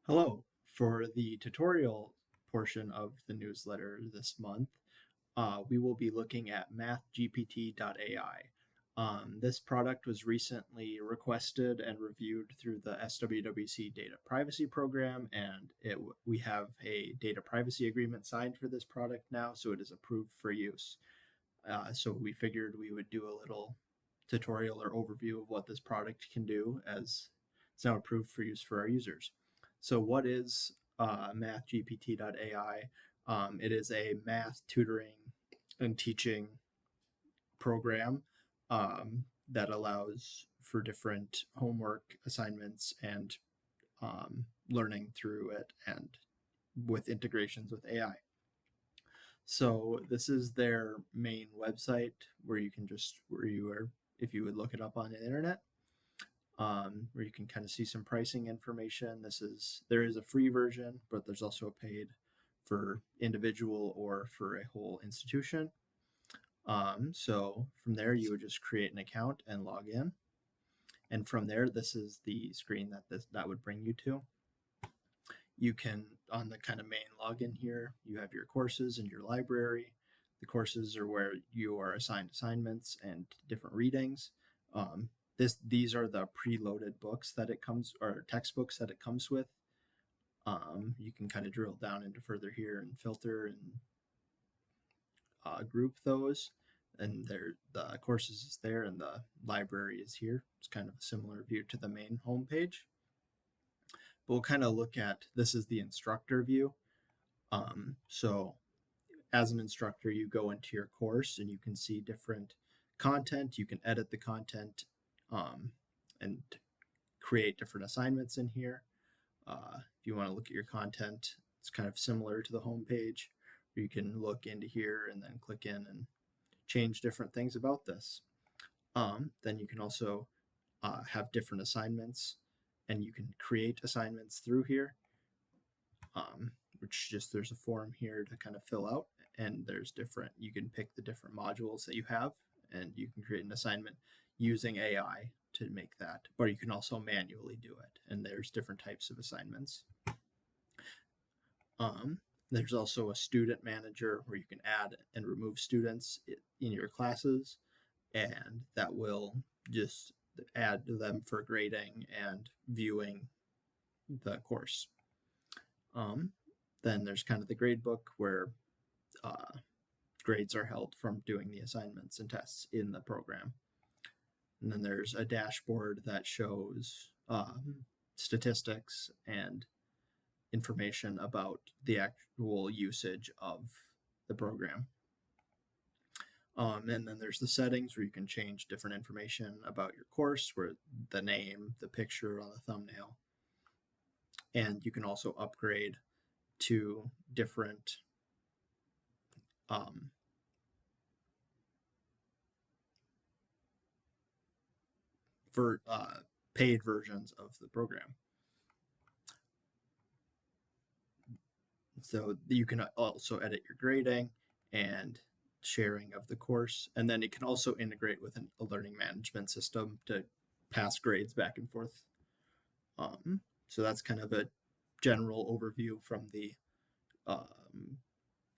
Hello. For the tutorial portion of the newsletter this month, we will be looking at MathGPT AI. This product was recently requested and reviewed through the SWWC Data Privacy Program, and we have a data privacy agreement signed for this product now, so it is approved for use. So we figured we would do a little tutorial or overview of what this product can do as it's now approved for use for our users. So what is MathGPT AI? It is a math tutoring and teaching program that allows for different homework assignments and learning through it and with integrations with AI. So this is their main website where you can if you would look it up on the internet, where you can kind of see some pricing information. There is a free version, but there's also a paid for individual or for a whole institution. So from there, you would just create an account and log in. And from there, this is the screen that would bring you to. You can, on the kind of main login here, you have your courses and your library. The courses are where you are assigned assignments and different readings. These are the preloaded books that it comes, or textbooks that it comes with. You can kind of drill down into further here and filter and group those. And the courses is there, and the library is here. It's kind of a similar view to the main homepage. But we'll kind of look at, this is the instructor view. So as an instructor, you go into your course and you can see different content. You can edit the content and create different assignments in here. If you want to look at your content, it's kind of similar to the homepage. You can look into here and then click in and change different things about this. Then you can also have different assignments, and you can create assignments through here, there's a form here to kind of fill out, and you can pick the different modules that you have, and you can create an assignment using AI to make that, but you can also manually do it, and there's different types of assignments. There's also a student manager where you can add and remove students in your classes, and that will just add them for grading and viewing the course. Then there's kind of the gradebook where grades are held from doing the assignments and tests in the program. And then there's a dashboard that shows statistics and information about the actual usage of the program. And then there's the settings where you can change different information about your course, where the name, the picture on the thumbnail. And you can also upgrade to different paid versions of the program. So you can also edit your grading and sharing of the course, and then it can also integrate with a learning management system to pass grades back and forth. So that's kind of a general overview from the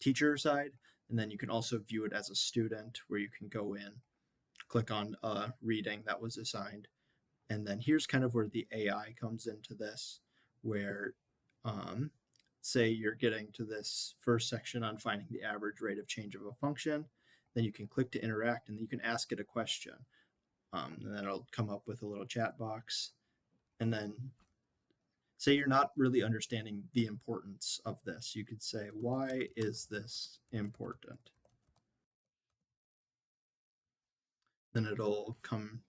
teacher side, and then you can also view it as a student, where you can go in, click on a reading that was assigned, and then here's kind of where the AI comes into this, where say you're getting to this first section on finding the average rate of change of a function, then you can click to interact, and you can ask it a question, and then it'll come up with a little chat box. And then say you're not really understanding the importance of this, you could say, why is this important? Then it'll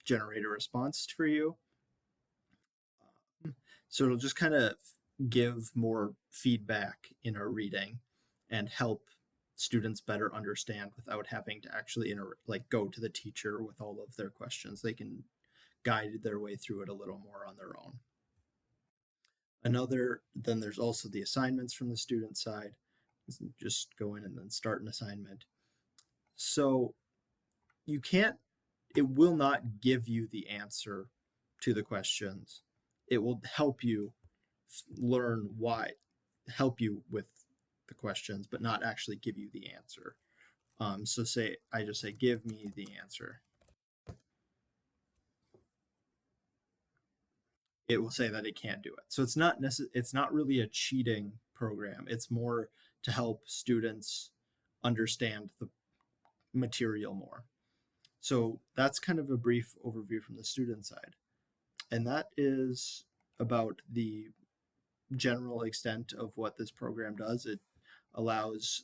generate a response for you. So it'll just kind of give more feedback in our reading and help students better understand without having to actually go to the teacher with all of their questions. They can guide their way through it a little more on their own. Then there's also the assignments from the student side. Just go in and then start an assignment. So it will not give you the answer to the questions. It will help you learn why, help you with the questions, but not actually give you the answer. So say I just say, give me the answer. It will say that it can't do it. So it's not really a cheating program. It's more to help students understand the material more. So that's kind of a brief overview from the student side. And that is about the general extent of what this program does. It allows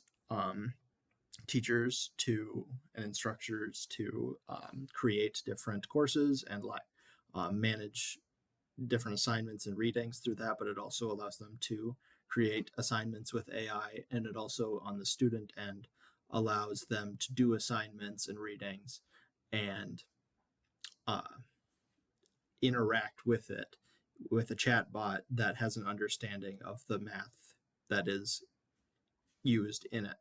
teachers to and instructors to create different courses and manage different assignments and readings through that, but it also allows them to create assignments with AI, and it also on the student end allows them to do assignments and readings and uh, interact with it with a chat bot that has an understanding of the math that is used in it.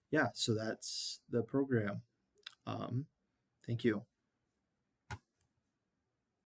Yeah, so that's the program. Thank you.